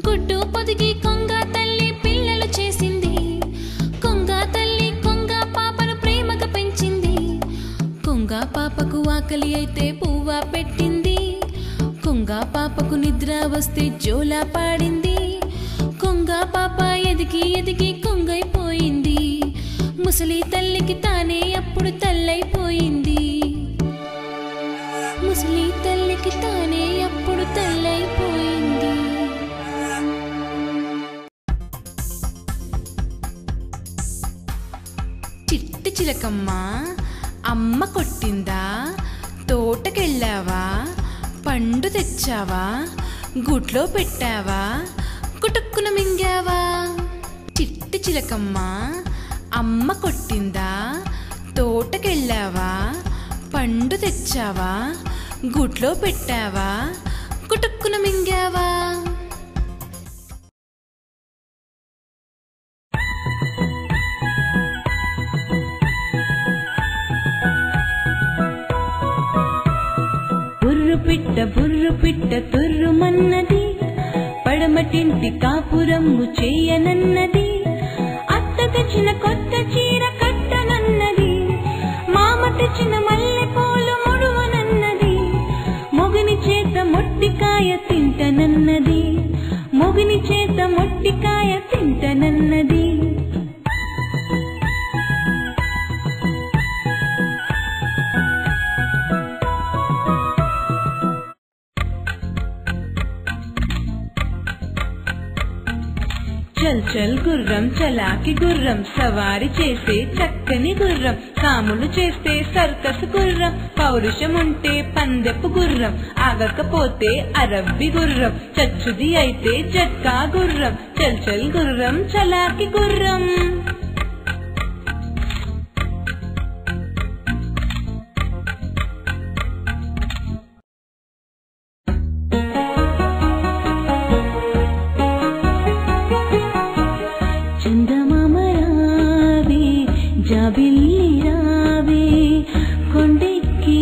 గుడ్డు పొదిగి కొంగ తల్లి పిల్లలు చేసింది, కొంగ తల్లి కొంగ పాపను ప్రేమగా పెంచింది, కొంగ పాపకు ఆకలి అయితే పువ్వా పెట్టింది, కొంగ పాపకు నిద్ర వస్తే జోలా పాడింది, కొంగ పాప ఎదిగి ఎదిగి కొంగైపోయింది, ముసలి తల్లికి తానే అప్పుడు తల్లైపోయింది, ముసలి తల్లికి తానే అప్పుడు తల్లైపోయింది. చిట్టి చిలకమ్మ అమ్మ కొట్టిందా, తోటకెళ్ళావా, పండు తెచ్చావా, గుట్లో పెట్టావా, కుటుక్కున మింగావా. చిట్టి చిలకమ్మ అమ్మ కొట్టిందా, తోటకెళ్ళావా, పండు తెచ్చావా, గుట్లో పెట్టావా, కుటుక్కున మింగావా. బుర్రు పిట్ట తుర్రుమన్నది, పడమటింటి కాపురమ్ము చేయనన్నది, అత్త తెచ్చిన కొత్త చీర కట్టనన్నది, మామ తెచ్చిన మల్లె పూలు ముడువనన్నది, మొగుని చేత మొట్టికాయ తింటనన్నది, మొగుని చేత మొట్టికాయ తింటనన్నది. చల్ చల్ గుర్రం చలాకి గుర్రం, సవారి చేసే చక్కని గుర్రం, కాములు చేస్తే సర్కస్ గుర్రం, పౌరుషం ఉంటే పందెపు గుర్రం, ఆగకపోతే అరబ్బి గుర్రం, చచ్చుది అయితే జట్కా గుర్రం. చల్ చల్ గుర్రం చలాకి గుర్రం. చందమామ రావే, జాబిల్లి రావే, కొండెక్కి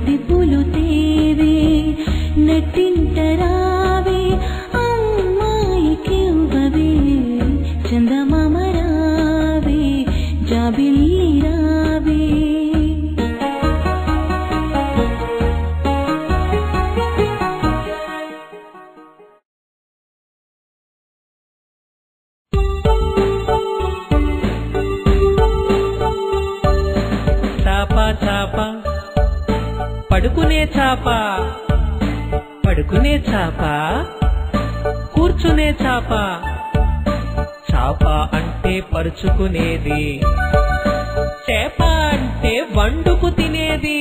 బంతి పూలు తేవే నట్టింటరావే అమ్మాయికి ఇవ్వవే చందమామ రావే జాబిల్లి రావే చాప పడుకునే చాప పడుకునే చాప కూర్చునే చాప చాప అంటే పరుచుకునేది చేప అంటే వండుకు తినేది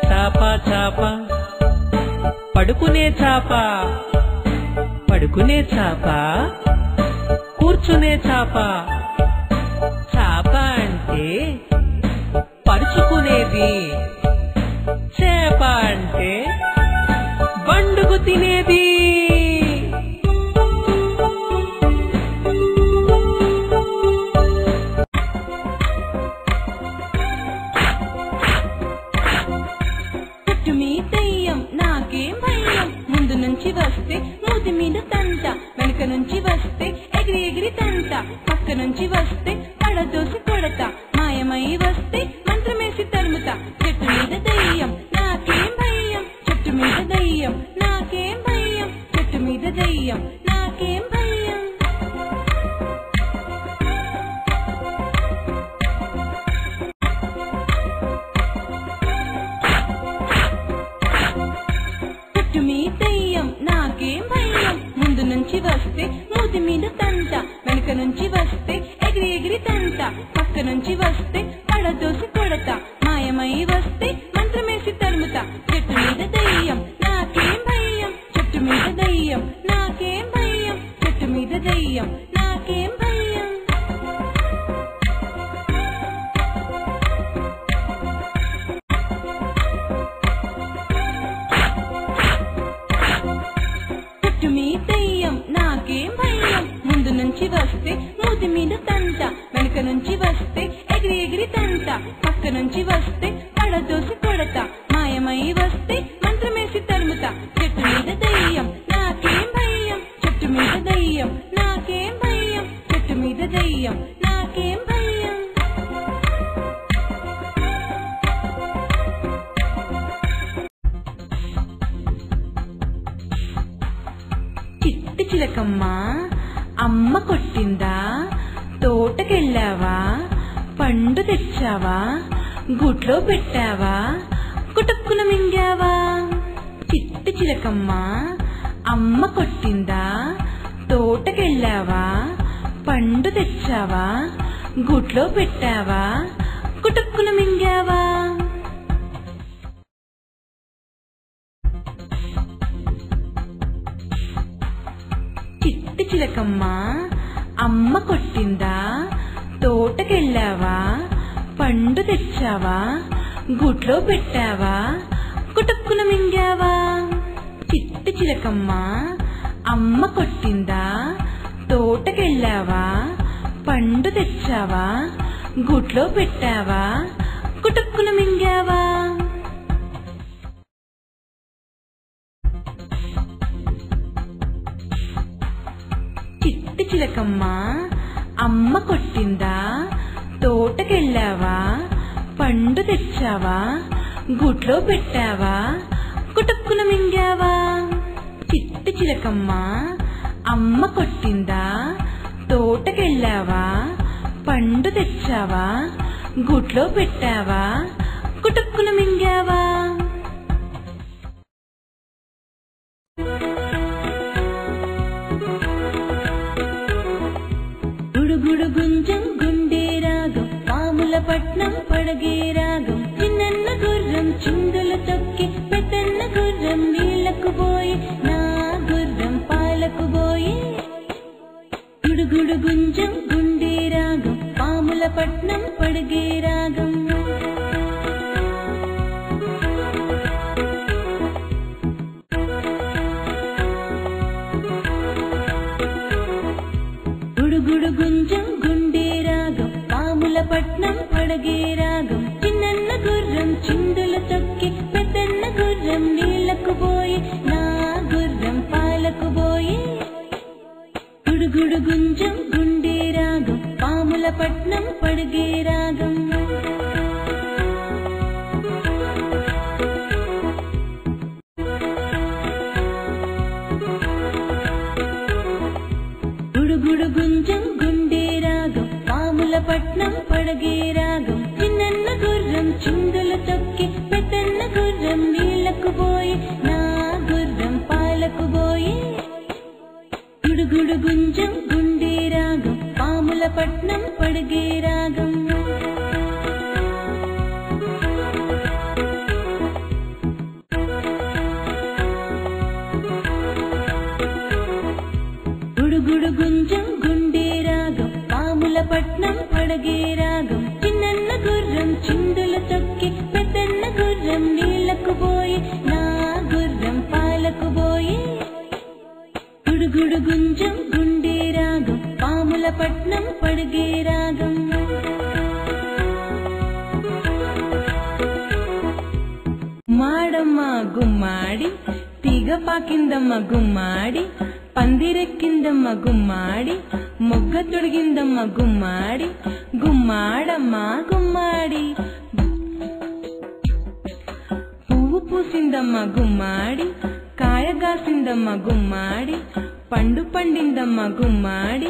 చాప చాప పడుకునే చాప పడుకునే చాప కూర్చునే చాప చాప అంటే పరుచుకునేది చేప అంటే వండుకు తినేది చుట్టూ మీ దెయ్యం నాకేం భయం ముందు నుంచి వస్తే మూతి మీద తంట వెనుక నుంచి వస్తే ఎగిరి ఎగిరి తంట పక్క నుంచి వస్తే పడదోసి కొడతా మాయమై వస్తే మంత్రమేసి తరుముతా చెట్టు మీద దెయ్యం నాకేం భయం చెట్టు మీద దెయ్యం నాకేం భయం చెట్టు మీద దెయ్యం నాకేం భయం చెట్టు మీద దెయ్యం నాకేం భయం ముందు నుంచి వస్తే మూతి మీద తంట వెనుక నుంచి వస్తే ఎగిరి ఎగిరి తంట పక్క నుంచి వస్తే పడదోసి కొడతా మాయమై వస్తే మంత్రమేసి తరుముతా చెట్టు మీద దెయ్యం నాకేం భయం చెట్టు మీద దెయ్యం నాకేం భయం చెట్టు మీద దెయ్యం నాకేం భయం చెట్టు మీద దెయ్యం నాకేం భయం ముందు నుంచి వస్తే మూతి మీద తంట వెనుక నుంచి వస్తే ఎగిరి ఎగిరి తంట పక్క నుంచి వస్తే పడదోసి కొడతా మాయమై వస్తే మంత్రమేసి తరుముతా చెట్టు మీద దెయ్యం నాకేం భయం చెట్టు మీద దెయ్యం నాకేం భయం చెట్టు మీద దెయ్యం నాకేం భయం చిట్టి చిలకమ్మ అమ్మ కొట్టిందా తోటకెళ్ళావా పండు తెచ్చావా గుట్లో పెట్టావా కుటుక్కున మింగావా చిట్టి చిలకమ్మ అమ్మ కొట్టిందా తోటకెళ్ళావా పండు తెచ్చావా గుట్లో పెట్టావా కుటుక్కున మింగావా చిట్టి చిలకమ్మ అమ్మ కొట్టిందా తోటకెళ్ళావా పండు తెచ్చావా గుట్లో పెట్టావా కుటుక్కున మింగావా చిట్టి చిలకమ్మ అమ్మ కొట్టిందా తోటకెళ్ళావా పండు తెచ్చావా గుట్లో పెట్టావా కుటుక్కున మింగావా చిట్టి చిలకమ్మ అమ్మ కొట్టిందా తోటకెళ్ళావా పండు తెచ్చావా గుట్లో పెట్టావా కుటుక్కున మింగావా చిట్టి చిలకమ్మ అమ్మ కొట్టిందా తోటకెళ్ళావా పండు తెచ్చావా గుట్లో పెట్టావా కుటుక్కున మింగావా గుడుగుడు గుంజం గుండె రాగం పాముల పట్నం పడగే రాగం చిన్న గుర్రం చిందులు తొక్కి పెద్దన్న గుర్రం నీళ్లకు పోయి నా గుర్రం పాలకు పోయి గుడుగుడు గుంజం గుండె రాగం పాముల పట్నం పడగే రాగం గుడుగుడు గుంజం గుండె రాగం పాముల పట్నం పడగే రాగం చిన్న గుర్రం చిందులు తొక్కి గుంజం గుండె రాగం పాముల పట్నం పడిగే రాగం గుడుగుడు గుంజం గుండె రాగం పాముల పట్నం పడగే రాగం చిన్న గుర్రం చిందులు తొక్కి పెద్దన్న గుర్రం నీళ్లకు పోయి నా గుర్రం పాలకు పోయి గుడుగుడు గుంజం గుండె రాగం పాముల పట్నం పడగే రాగం గుడుగుడు గుంజం గుండె రాగం పాముల పట్నం పడగే రాగం చిన్న గుర్రం చిందులు తొక్కి పెద్దన్న గుర్రం నీళ్లకు పోయి నా గుర్రం పాలకు పోయి గుడుగుడు గుంజం గుండె రాగం పాముల పట్నం పడగే రాగం మాడమ్మ గుమ్మాడి తీగ పాకిందమ్మ గుమ్మాడి పందిరెక్కిందమ్మ గుమ్మాడి మొగ్గ తొడిగిందమ్మ గుమ్మాడి గుమ్మాడమ్మ గుమ్మాడి పువ్వు పూసిందమ్మ గుమ్మాడి కాయగాసిందమ్మ గుమ్మాడి పండు పండిందమ్మ గుమ్మాడి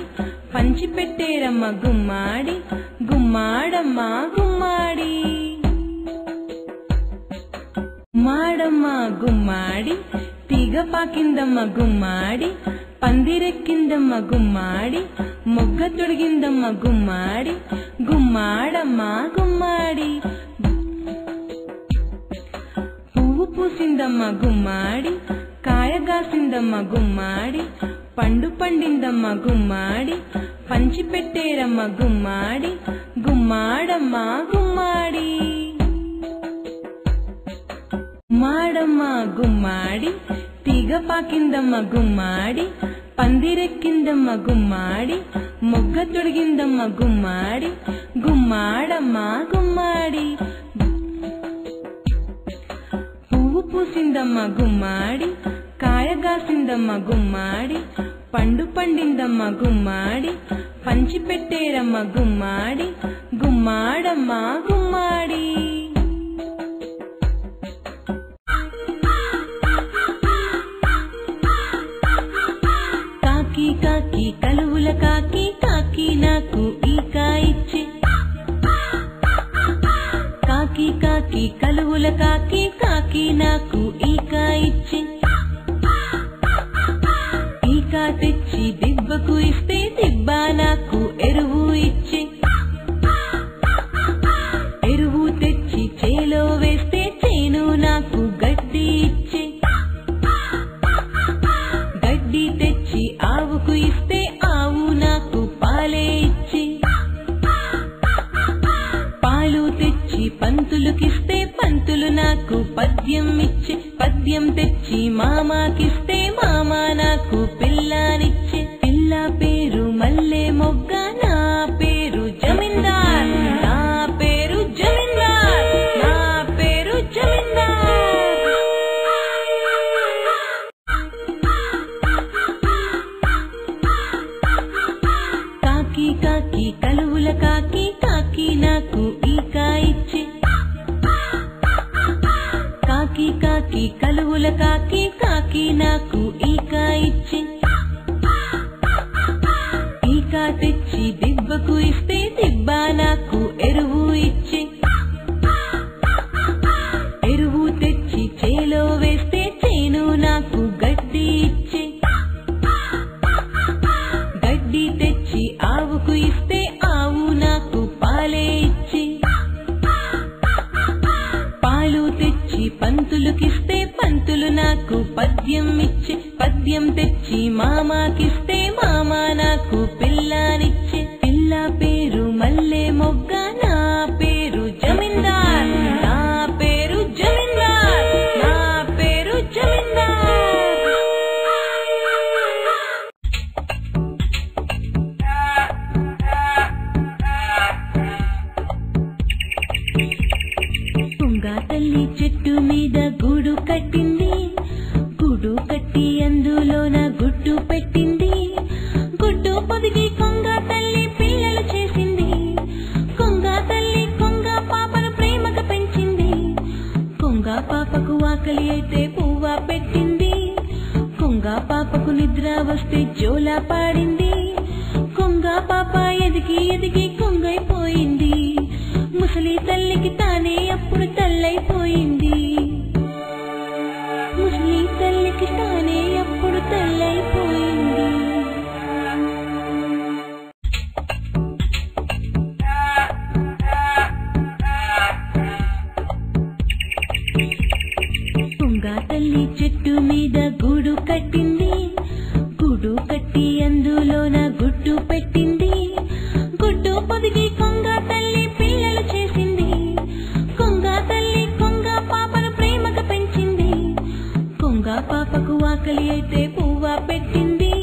పంచి పెట్టేరమ్మ గుమ్మాడి గుమ్మాడమ్మ గుమ్మాడి మాడమ్మ గుమ్మాడి తీగ పాకిందమ్మ గుమ్మాడి పందిరెక్కిందమ్మ గుమ్మాడి మొగ్గ తొడిగిందమ్మ గుమ్మాడి గుమ్మాడమ్మ గుమ్మాడి పువ్వు పూసిందమ్మ గుమ్మాడి కాయగాసిందమ్మ గుమ్మాడి పండు పండిందమ్మ గుమ్మాడి పంచి పెట్టేరమ్మ గుమ్మాడి గుమ్మాడమ్మ గుమ్మాడి మాడమ్మ గుమ్మాడి తీగ పాకిందమ్మ గుమ్మాడి పందిరెక్కిందమ్మ గుమ్మాడి మొగ్గ తొడిగిందమ్మ గుమ్మాడి గుమ్మాడమ్మ గుమ్మాడి పువ్వు పూసిందమ్మ గుమ్మాడి కాయగాసిందమ్మ గుమ్మాడి పండు పండిందమ్మ గుమ్మాడి పంచి పెట్టేరమ్మ గుమ్మాడి గుమ్మాడమ్మ గుమ్మాడి కాకి కాకి కలువుల కాకి కాకి నాకు ఈ కాయిచ్చి కాకి కాకి కలువుల కాకి కాకి నాకు ఈ కాయిచ్చి ఈకా తెచ్చి దిబ్బకు ఇస్తే దిబ్బ నాకు ఎరువు ఇచ్చి ఎరువు తెచ్చి చేలో వేస్తే చేను నాకు గడ్డి ఇచ్చి గడ్డి తెచ్చి ఆవుకు ఇస్తే ఆవు నాకు పాలే ఇచ్చి పాలు తెచ్చి పంతులుకిస్తే పంతులు నాకు పద్యం ఇచ్చి పద్యం తెచ్చి మామాకిస్తే మామ నాకు పిల్లానిచ్చి పిల్ల పేరు మల్లె మొగ్గ నా పేరు జమీందార్ నా పేరు జమీందార్ నా పేరు జమీందార్ కాకి కాకి కలువుల కాకి కాకి నాకు ఈ కాయిచ్చి కాకి కాకి కలువుల కాకి కాకి నాకు ఈ కాయిచ్చి ఈకా తెచ్చి దిబ్బకు ఇస్తే దిబ్బ నాకు ఎరువు ఇచ్చి ఎరువు తెచ్చి చేలో వేస్తే చేను నాకు గడ్డి ఇచ్చి గడ్డి తెచ్చి ఆవుకు ఇస్తే ఆవు నాకు పాలే ఇచ్చి పాలు తెచ్చి పంతులుకిస్తే పంతులు నాకు పద్యం ఇచ్చి పద్యం తెచ్చి మామాకిస్తే మామ నాకు పిల్లానిచ్చి పిల్ల పేరు మల్లె మొగ్గ నా పేరు జమీందార్ నా పేరు జమీందార్ నా పేరు జమీందార్ తుంగా తల్లి చెట్టు మీద గూడు కట్టింది గూడు కట్టి అందులోన వస్తే జోలా పాడింది. కొంగ పాప ఎదిగి ఎదిగి కొంగైపోయింది. ముసలి తల్లికి తానే అప్పుడు తల్లైపోయింది. ముసలి తల్లికి తానే అప్పుడు తల్లైపోయింది. కొంగ తల్లి చెట్టు మీద గూడు కట్టింది. గూడు కట్టి అందులోన గుడ్డు పెట్టింది. గుడ్డు పొదిగి కొంగ తల్లి పిల్లలు చేసింది. కొంగ తల్లి కొంగ పాపను ప్రేమగా పెంచింది. కొంగ పాపకు ఆకలి అయితే పువ్వ పెట్టింది.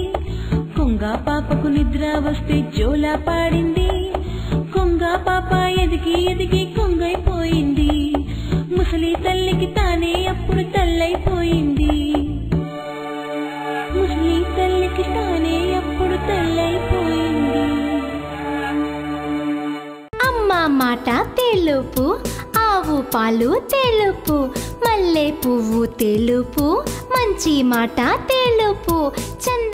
కొంగ పాపకు నిద్ర వస్తే జోలా పాడింది. కొంగ పాప ఎదిగి ఎదిగి కొంగైపోయింది. ముసలి తల్లికి తానే అప్పుడు తల్లైపోయింది. ముసలి తల్లికి తానే అప్పుడు తల్లైపోయింది. అమ్మ మాట తెలుపు, ఆవు పాలు తెలుపు, మల్లె పువ్వు తెలుపు, మంచి మాట తెలుపు.